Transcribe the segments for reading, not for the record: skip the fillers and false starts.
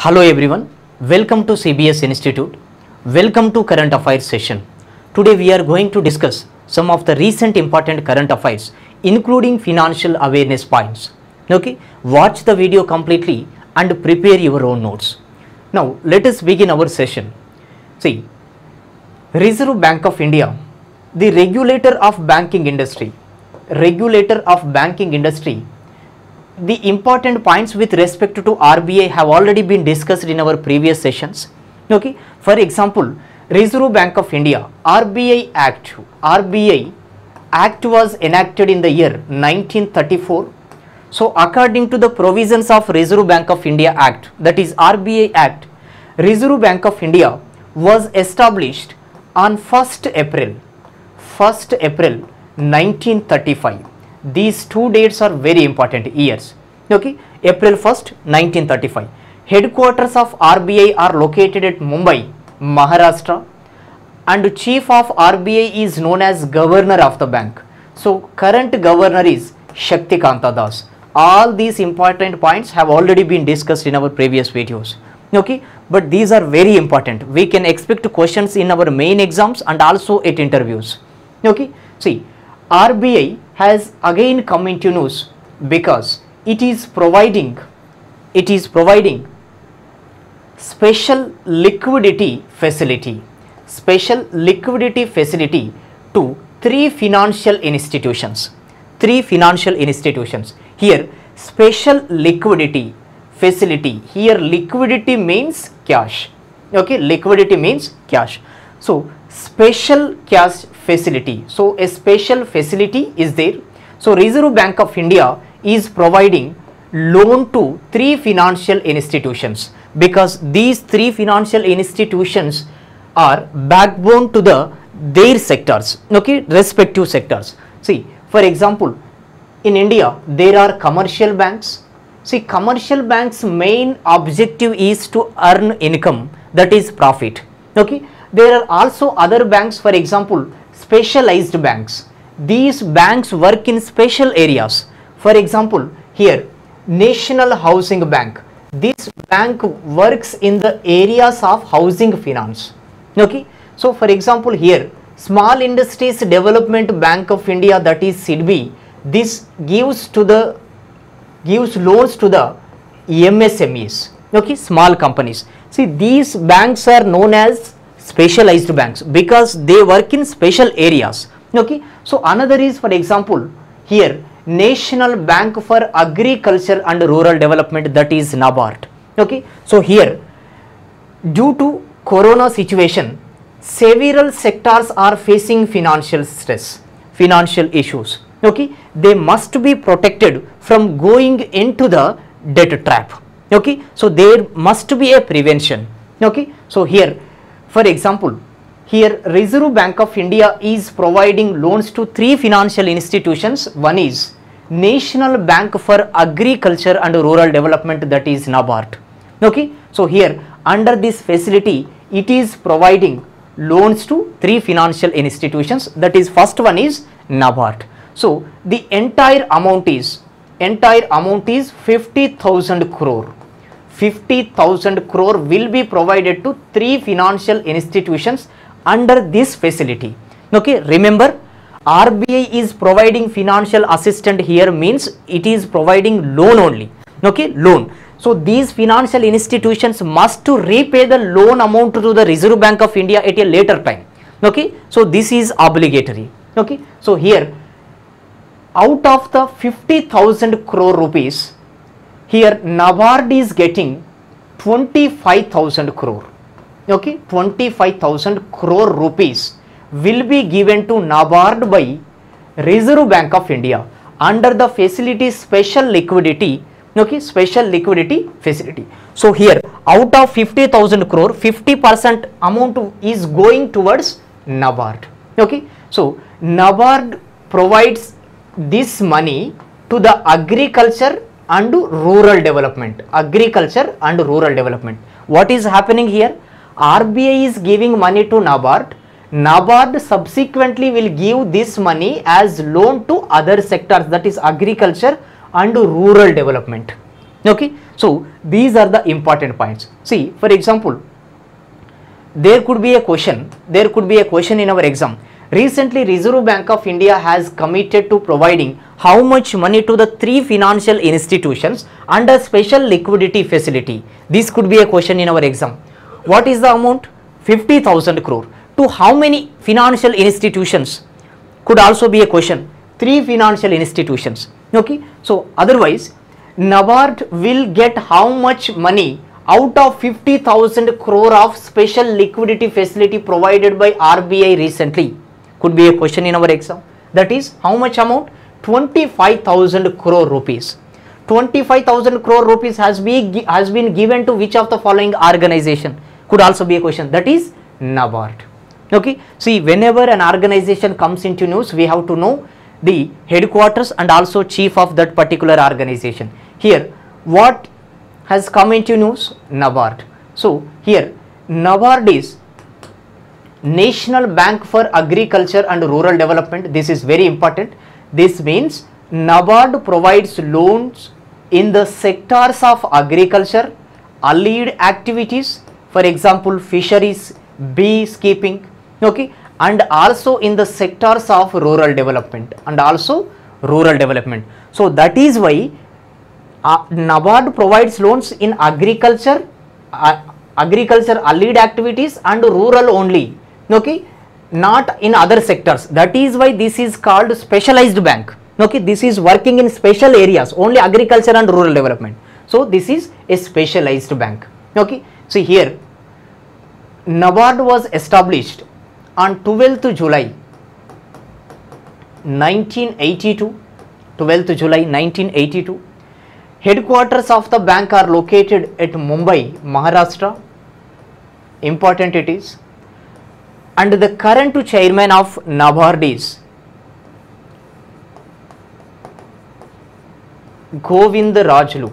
Hello everyone, welcome to CBS Institute. Welcome to Current Affairs session. Today we are going to discuss some of the recent important current affairs including financial awareness points. Okay, watch the video completely and prepare your own notes. Now let us begin our session. See, Reserve Bank of India, the regulator of banking industry, the important points with respect to RBI have already been discussed in our previous sessions. Okay, for example, Reserve Bank of India RBI Act was enacted in the year 1934. So according to the provisions of Reserve Bank of India Act, that is RBI Act, Reserve Bank of India was established on 1st April 1935. These two dates are very important years. Okay, April 1st, 1935. Headquarters of RBI are located at Mumbai, Maharashtra, and chief of RBI is known as governor of the bank. So current governor is Shaktikanta Das. All these important points have already been discussed in our previous videos. Okay, but these are very important. We can expect questions in our main exams and also at interviews. Okay, see, RBI has again come into news because it is providing special liquidity facility to three financial institutions. Here special liquidity facility, here liquidity means cash. Okay, liquidity means cash. So special cash facility. So a special facility is there. So Reserve Bank of India is providing loan to three financial institutions because these three financial institutions are backbone to their sectors. Okay, respective sectors. See, for example, in India there are commercial banks. See, commercial banks' main objective is to earn income, that is profit. Okay, there are also other banks, for example, specialized banks. These banks work in special areas. For example, here National Housing Bank. This bank works in the areas of housing finance. Okay, so for example, here Small Industries Development Bank of India, that is SIDBI. This gives loans to the MSMEs. Okay, small companies. See, these banks are known as specialized banks because they work in special areas. Okay, so another is, for example, here National Bank for Agriculture and Rural Development, that is NABARD. Okay, so here due to corona situation, several sectors are facing financial stress, financial issues. Okay, they must be protected from going into the debt trap. Okay, so there must be a prevention. Okay, so here, for example, here Reserve Bank of India is providing loans to three financial institutions. One is National Bank for Agriculture and Rural Development, that is NABARD. Okay, so here under this facility it is providing loans to three financial institutions, that is first one is NABARD. So the entire amount is 50,000 crore. 50,000 crore will be provided to three financial institutions under this facility. Okay, remember RBI is providing financial assistance here means it is providing loan only. Okay, loan. So these financial institutions must to repay the loan amount to the Reserve Bank of India at a later time. Okay, so this is obligatory. Okay, so here out of the 50,000 crore rupees, here NABARD is getting 25,000 crore. Okay, 25,000 crore rupees will be given to NABARD by Reserve Bank of India under the facility special liquidity. Okay, special liquidity facility. So here out of 50,000 crore, 50% amount is going towards NABARD. Okay, so NABARD provides this money to the agriculture and rural development. What is happening here? RBI is giving money to NABARD. NABARD subsequently will give this money as loan to other sectors, that is agriculture and rural development. Okay, so these are the important points. See, for example, there could be a question in our exam. Recently, Reserve Bank of India has committed to providing how much money to the 3 financial institutions under special liquidity facility. This could be a question in our exam. What is the amount? 50,000 crore. To how many financial institutions? Could also be a question. 3 financial institutions. Okay, so otherwise, NABARD will get how much money out of 50,000 crore of special liquidity facility provided by RBI recently? Could be a question in our exam. That is how much amount? 25,000 crore rupees. 25,000 crore rupees has been given to which of the following organization? Could also be a question. That is NABARD. Okay. See, whenever an organization comes into news, we have to know the headquarters and also chief of that particular organization. Here, what has come into news? NABARD. So here, NABARD is National Bank for Agriculture and Rural Development. This is very important. This means NABARD provides loans in the sectors of agriculture, allied activities, for example, fisheries, beekeeping, okay, and also in the sectors of rural development So that is why NABARD provides loans in agriculture, allied activities and rural only. Okay, not in other sectors. That is why this is called specialized bank. Okay, this is working in special areas, only agriculture and rural development. So this is a specialized bank. Okay, see here, NABARD was established on 12th July 1982. 12th July 1982. Headquarters of the bank are located at Mumbai, Maharashtra. Important it is. And the current chairman of NABARD is Govind Rajulu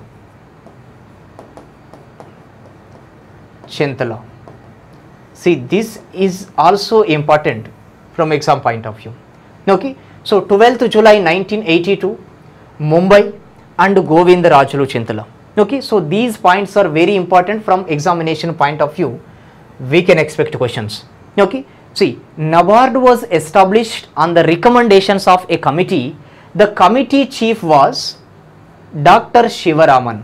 Chintala. See, this is also important from exam point of view. Okay, so 12th July 1982, Mumbai and Govind Rajulu Chintala. Okay, so these points are very important from examination point of view. We can expect questions. Okay, see, NABARD was established on the recommendations of a committee. The committee chief was Dr. Shivaraman.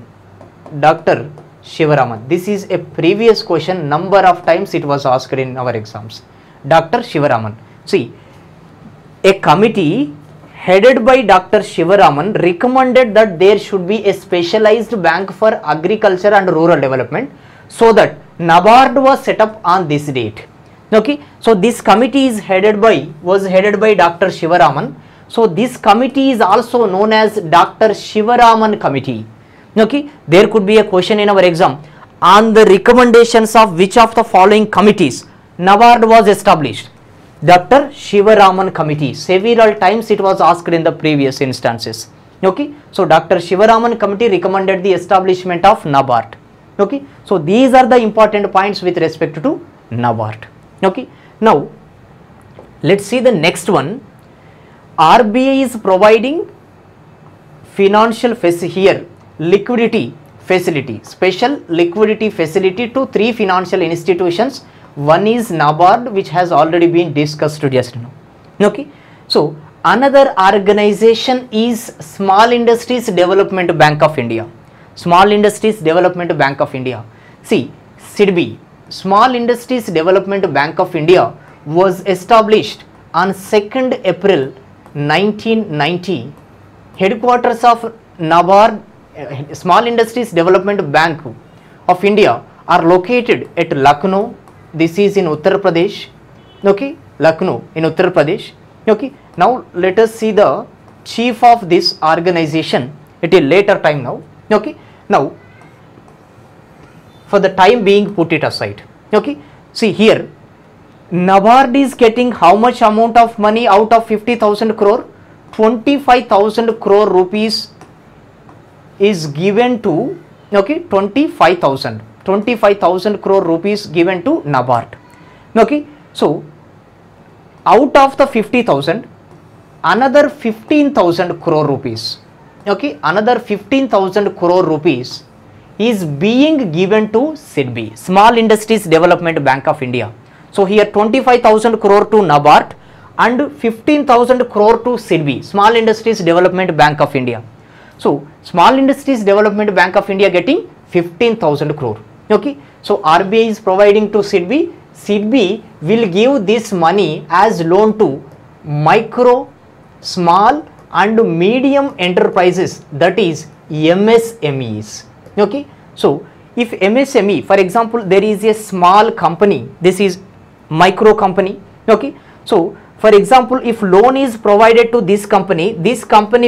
Dr. Shivaraman. This is a previous question, number of times it was asked in our exams. Dr. Shivaraman. See, a committee headed by Dr. Shivaraman recommended that there should be a specialized bank for agriculture and rural development, so that NABARD was set up on this date. Okay, so this committee was headed by Dr. Shivaraman. So this committee is also known as Dr. Shivaraman Committee. Okay, there could be a question in our exam. On the recommendations of which of the following committees NABARD was established? Dr. Shivaraman Committee. Several times it was asked in the previous instances. Okay, so Dr. Shivaraman Committee recommended the establishment of NABARD. Okay, so these are the important points with respect to NABARD. Okay, now let's see the next one. RBI is providing financial liquidity facility, special liquidity facility to 3 financial institutions. One is NABARD, which has already been discussed just now. Okay, so another organization is Small Industries Development Bank of India. Small Industries Development Bank of India. See, SIDBI, Small Industries Development Bank of India, was established on 2nd April 1990. Headquarters of NABARD, Small Industries Development Bank of India, are located at Lucknow. This is in Uttar Pradesh. Okay, Lucknow in Uttar Pradesh. Okay, now let us see the chief of this organization at a later time now. Okay, now for the time being, put it aside. Okay, see here, NABARD is getting how much amount of money out of 50,000 crore? 25,000 crore rupees is given to, okay, 25,000 crore rupees given to NABARD. Okay, so out of the 50,000, another 15,000 crore rupees, okay, another 15,000 crore rupees is being given to SIDBI, Small Industries Development Bank of India. So here 25,000 crore to NABARD and 15,000 crore to SIDBI, Small Industries Development Bank of India. So Small Industries Development Bank of India getting 15,000 crore. Okay, so RBI is providing to SIDBI. SIDBI will give this money as loan to micro, small and medium enterprises, that is MSMEs. Okay, so if MSME, for example, there is a small company, this is micro company. Okay, so for example, if loan is provided to this company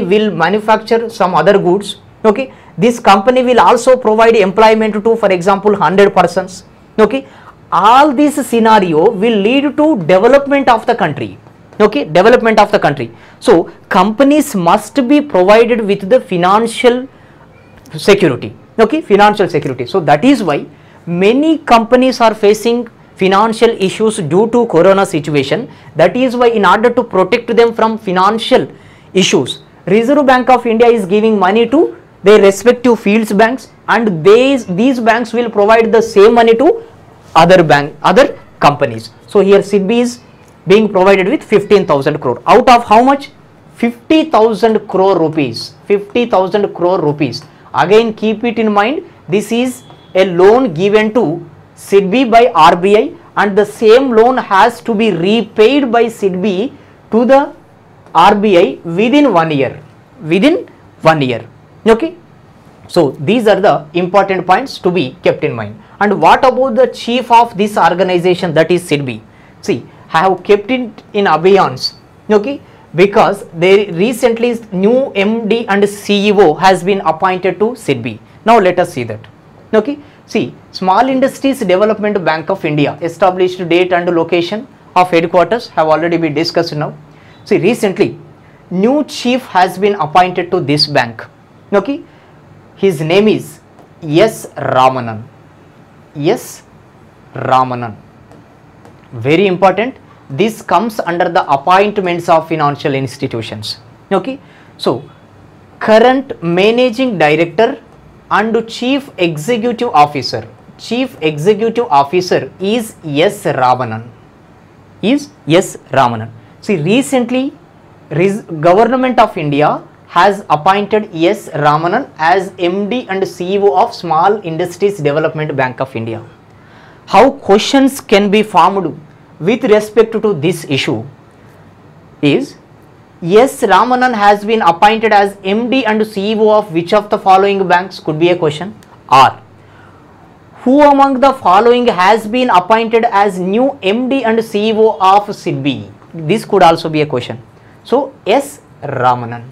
will manufacture some other goods. Okay, this company will also provide employment to, for example, 100 persons. Okay, all this scenario will lead to development of the country. Okay, development of the country. So companies must be provided with the financial security. Okay, financial security. So that is why many companies are facing financial issues due to corona situation. That is why in order to protect them from financial issues, Reserve Bank of India is giving money to their respective fields banks, and these banks will provide the same money to other companies. So here SIDBI is being provided with 15,000 crore. Out of how much? 50,000 crore rupees. 50,000 crore rupees. Again keep it in mind, this is a loan given to SIDBI by RBI, and the same loan has to be repaid by SIDBI to the RBI within 1 year. Within 1 year. Okay. So these are the important points to be kept in mind. And what about the chief of this organization, that is SIDBI? See, I have kept it in abeyance. Okay, because there recently new MD and CEO has been appointed to SIDBI. Now let us see that. Okay, see, Small Industries Development Bank of India, established date and location of headquarters have already been discussed now. See, recently new chief has been appointed to this bank. Okay, his name is S. Ramanan. S. Ramanan. Very important. This comes under the appointments of financial institutions. Okay, so current managing director and chief executive officer. Chief executive officer is S. Ramanan. Is S. Ramanan. See, recently Government of India has appointed S. Ramanan as MD and CEO of Small Industries Development Bank of India. How questions can be formed with respect to this issue is, S. Ramanan has been appointed as MD and CEO of which of the following banks, could be a question. Or who among the following has been appointed as new MD and CEO of SIDBI? This could also be a question. So S. Ramanan.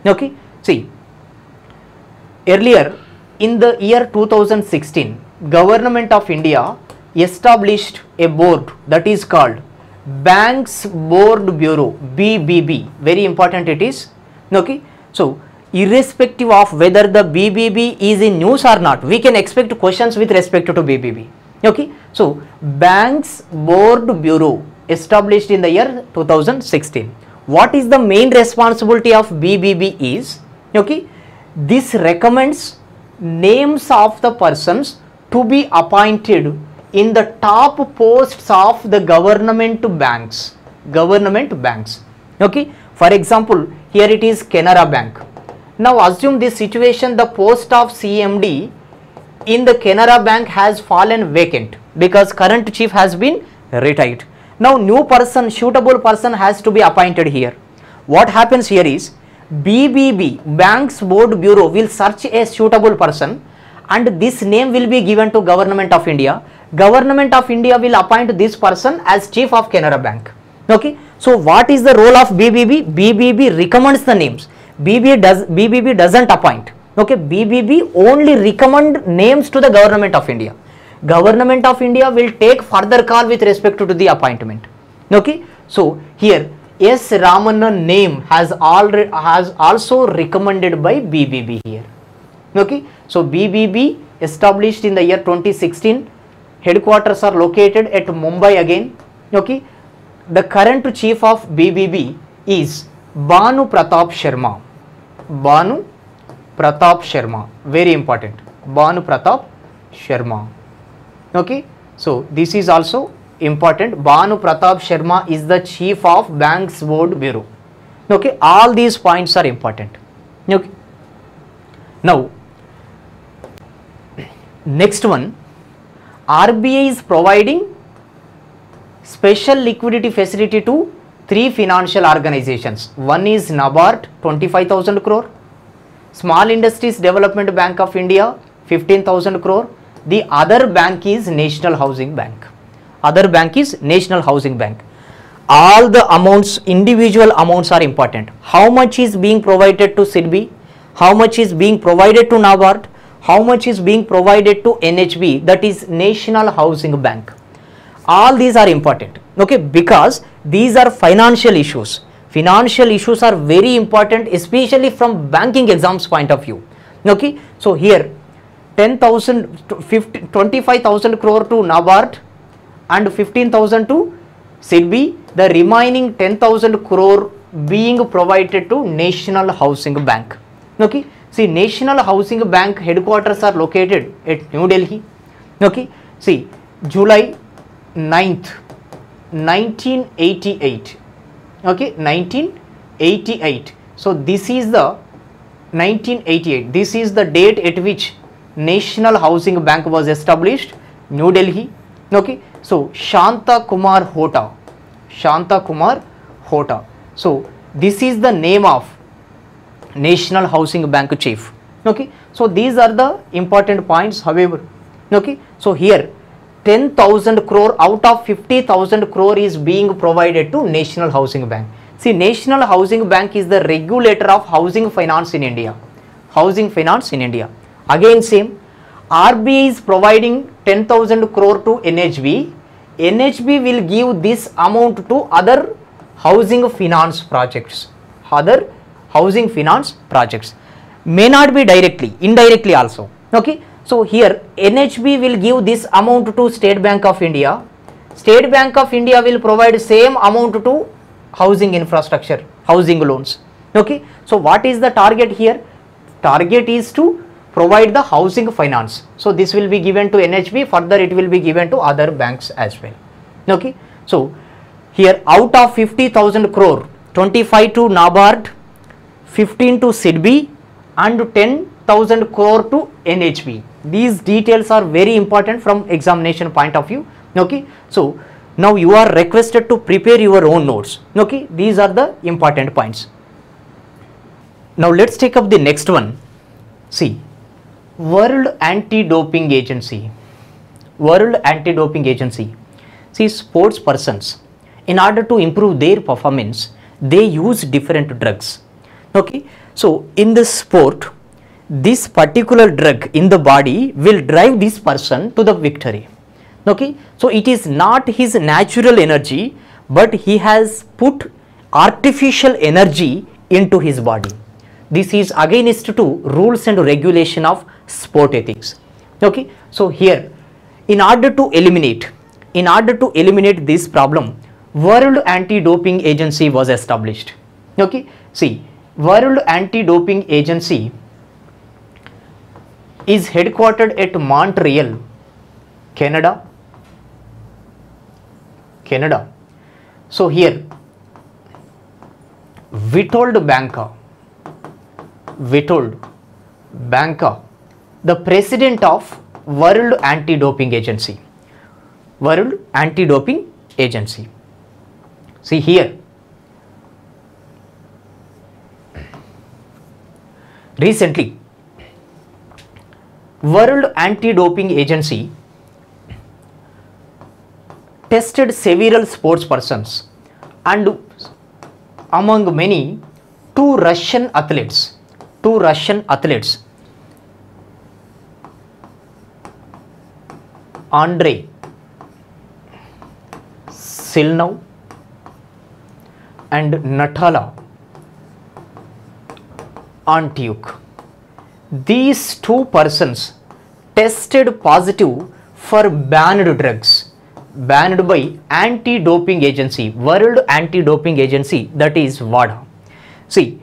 Okay, see, earlier in the year 2016, Government of India established a board that is called Banks Board Bureau, BBB. Very important it is. Okay, so irrespective of whether the BBB is in news or not, we can expect questions with respect to BBB. Okay, so Banks Board Bureau established in the year 2016. What is the main responsibility of BBB is, okay, this recommends names of the persons to be appointed in the top posts of the government banks. Okay, for example, here it is Canara Bank. Now assume this situation, the post of CMD in the Canara Bank has fallen vacant because current chief has been retired. Now new person, suitable person has to be appointed here. What happens here is, BBB, Banks Board Bureau, will search a suitable person and this name will be given to Government of India. Government of India will appoint this person as chief of Canara Bank. Okay, so what is the role of BBB? BBB recommends the names. BBB doesn't appoint. Okay, BBB only recommend names to the Government of India. Government of India will take further call with respect to the appointment. Okay, so here S. Ramanan name has also recommended by BBB here. Okay, so BBB established in the year 2016. Headquarters are located at Mumbai again. Okay, the current chief of BBB is Bhanu Pratap Sharma. Bhanu Pratap Sharma, very important, Bhanu Pratap Sharma. Okay, so this is also important. Bhanu Pratap Sharma is the chief of Banks Board Bureau. Okay, all these points are important. Okay, now next one, RBI is providing special liquidity facility to three financial organizations. One is NABARD, 25,000 crore, Small Industries Development Bank of India, 15,000 crore. The other bank is National Housing Bank. Other bank is National Housing Bank. All the amounts, individual amounts are important. How much is being provided to SIDBI? How much is being provided to NABARD? How much is being provided to NHB, that is National Housing Bank? All these are important, okay, because these are financial issues. Financial issues are very important, especially from banking exams point of view. Okay, so here 25,000 crore to NABARD and 15,000 to SIDBI. The remaining 10,000 crore being provided to National Housing Bank. Okay, see, National Housing Bank headquarters are located at New Delhi. Okay, see, July 9th, 1988. Okay, 1988. So this is the 1988. This is the date at which National Housing Bank was established, New Delhi. Okay, so Shanta Kumar Hota. Shanta Kumar Hota. So this is the name of National Housing Bank chief. Okay, so these are the important points. However, okay, so here 10,000 crore out of 50,000 crore is being provided to National Housing Bank. See, National Housing Bank is the regulator of housing finance in India. Housing finance in India. Again same, RBI is providing 10,000 crore to NHB. NHB will give this amount to other housing finance projects. Other housing finance projects. May not be directly, indirectly also. Okay. So here NHB will give this amount to State Bank of India. State Bank of India will provide same amount to housing infrastructure, housing loans. Okay. So what is the target here? Target is to provide the housing finance. So this will be given to NHB, further it will be given to other banks as well. Okay. So here out of 50,000 crore, 25 to NABARD, 15 to SIDBI and 10,000 crore to NHB. These details are very important from examination point of view. Okay, so now you are requested to prepare your own notes. Okay, these are the important points. Now let's take up the next one. See, World Anti-Doping Agency. World Anti-Doping Agency. See, sports persons, in order to improve their performance, they use different drugs. Okay, so in the sport, this particular drug in the body will drive this person to the victory. Okay, so it is not his natural energy, but he has put artificial energy into his body. This is against to rules and regulation of sport ethics. Okay, so here in order to eliminate this problem, World Anti-Doping Agency was established. Okay, see, World Anti-Doping Agency is headquartered at Montreal, Canada. So here Witold Banka, the president of World Anti-Doping Agency. World Anti-Doping Agency. See here, recently World Anti-Doping Agency tested several sports persons, and among many, two Russian athletes, Andrei Silnov and Natala Antiuk. These two persons tested positive for banned drugs, banned by Anti-Doping Agency, World Anti-Doping Agency, that is WADA. See,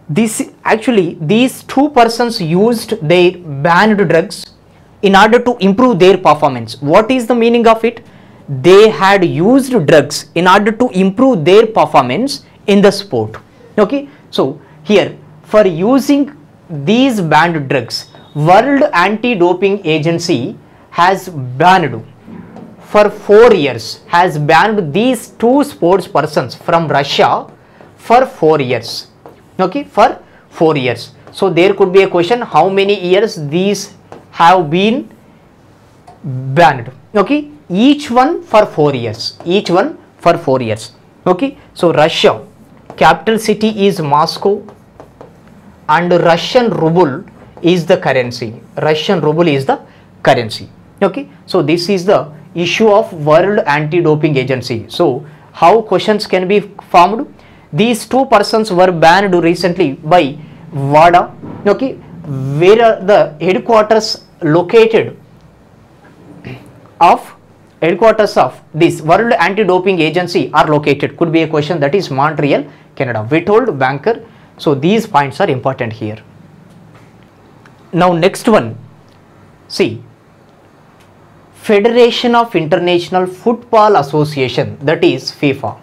This actually these two persons used their banned drugs in order to improve their performance. What is the meaning of it? They had used drugs in order to improve their performance in the sport. Okay, so here for using these banned drugs, World Anti-Doping Agency has banned for 4 years, has banned these two sports persons from Russia for 4 years. Okay, for 4 years. So there could be a question, how many years these have been banned? Okay, each one for 4 years, each one for 4 years. Okay, so Russia, capital city is Moscow, and Russian ruble is the currency. Russian ruble is the currency. Okay, so this is the issue of World Anti-Doping Agency. So how questions can be formed? These two persons were banned recently by WADA. Okay, where are the headquarters located of this World Anti-Doping Agency are located? Could be a question, that is Montreal, Canada. We told Banker. So these points are important here. Now next one, see, Federation of International Football Association, that is FIFA.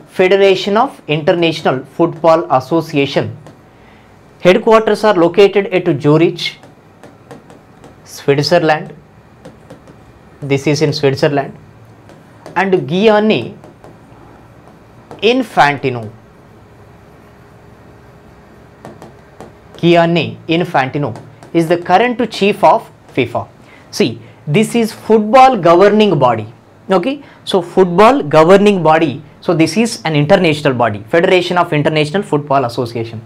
Federation of International Football Association. Headquarters are located at Zurich, Switzerland. This is in Switzerland. And Gianni Infantino. Gianni Infantino is the current chief of FIFA. See, this is football governing body. Okay, so football governing body. So this is an international body, Federation of International Football Association.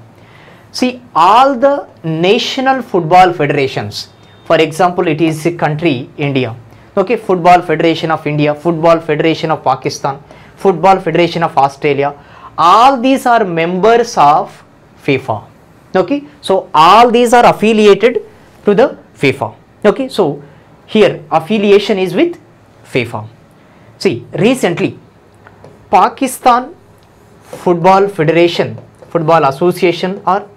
See, all the national football federations, for example, it is a country India. Okay, Football Federation of India, Football Federation of Pakistan, Football Federation of Australia, all these are members of FIFA. Okay, so all these are affiliated to the FIFA. Okay, so here affiliation is with FIFA. See, recently Pakistan Football Federation, Football Association, or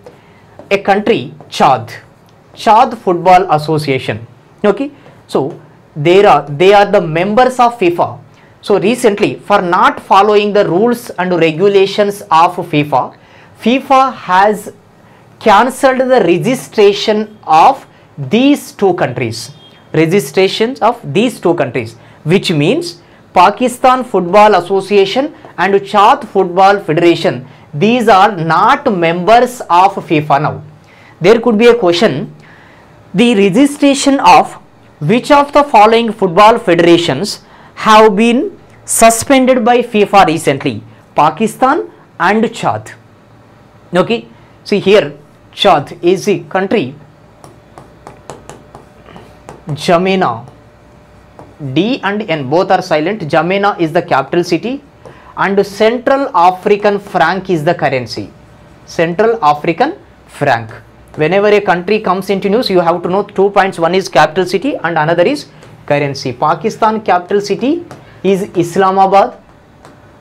a country Chad Football Association. Okay, so they are the members of FIFA. So recently, for not following the rules and regulations of FIFA, FIFA has cancelled the registration of these two countries. Registrations of these two countries, which means Pakistan Football Association and Chad Football Federation, these are not members of FIFA now. There could be a question, the registration of which of the following football federations have been suspended by FIFA recently? Pakistan and Chad. Okay, see here Chad is the country, Jamena, D and N both are silent. Jamena is the capital city and Central African franc is the currency. Central African franc. Whenever a country comes into news, you have to know 2 points. One is capital city and another is currency. Pakistan capital city is Islamabad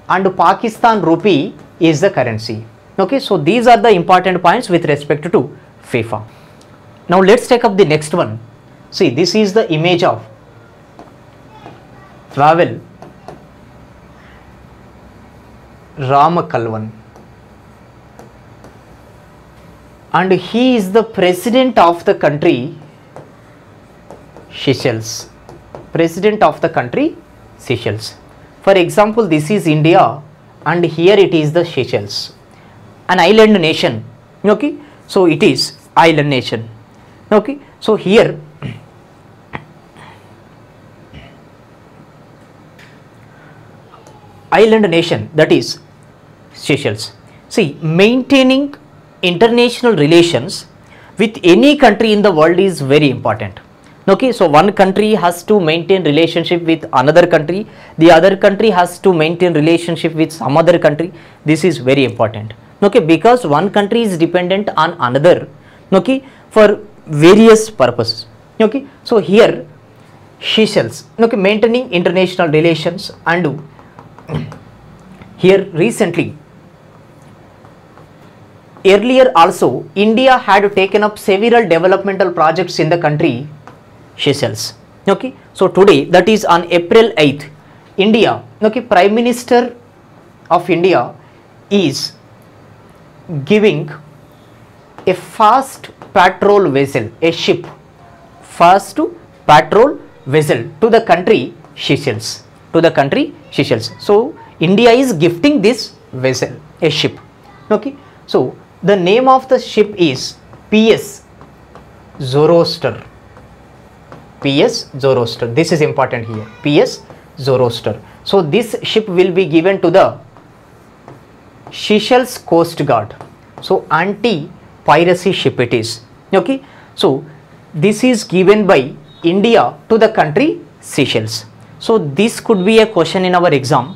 and Pakistan rupee is the currency. Okay, so these are the important points with respect to FIFA. Now let's take up the next one. See, this is the image of Pavel Ramakalvan, and he is the president of the country Seychelles. President of the country Seychelles. For example, this is India and here it is the Seychelles, an island nation. Okay, so it is island nation. Okay, so here island nation, that is Seychelles. See, maintaining international relations with any country in the world is very important. Okay, so one country has to maintain relationship with another country, the other country has to maintain relationship with some other country. This is very important. Okay, because one country is dependent on another, okay, for various purposes. Okay, so here Seychelles, okay, maintaining international relations, and here recently earlier also India had taken up several developmental projects in the country Seychelles. Okay, so today, that is on April 8th, India, okay, Prime Minister of India is giving a fast patrol vessel, a ship, fast patrol vessel to the country Seychelles, So India is gifting this vessel, a ship. Okay, so the name of the ship is PS Zoroaster. PS Zoroaster. This is important here. PS Zoroaster. So this ship will be given to the Seychelles Coast Guard. So anti-piracy ship it is. Okay. So this is given by India to the country Seychelles. So this could be a question in our exam.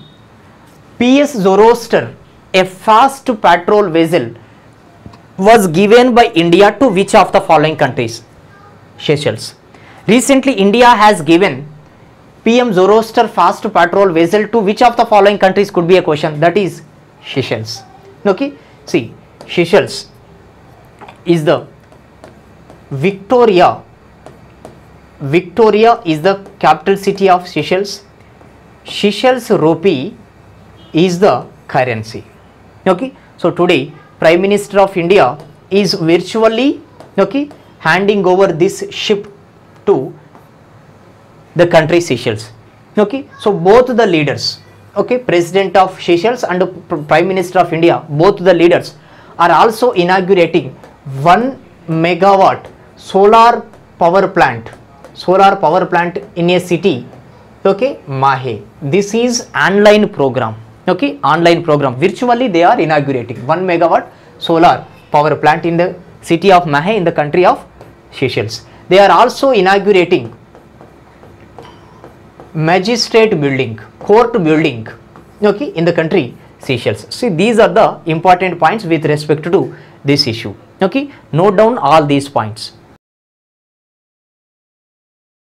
PS Zoroaster, a fast patrol vessel, was given by India to which of the following countries? Seychelles. Recently, India has given PM Zoroaster fast patrol vessel to which of the following countries could be a question, that is Seychelles. Okay, see, Seychelles is the Victoria is the capital city of Seychelles. Seychelles rupee is the currency. Okay, so today Prime Minister of India is virtually, okay, handing over this ship to the country Seychelles. Okay, so both the leaders, okay, President of Seychelles and Prime Minister of India, both the leaders are also inaugurating 1 megawatt solar power plant in a city, okay, Mahe. This is online program, okay, online program. Virtually they are inaugurating 1 megawatt solar power plant in the city of Mahe in the country of Seychelles. They are also inaugurating magistrate building, court building, okay, in the country Seychelles. See, these are the important points with respect to this issue. Okay, note down all these points.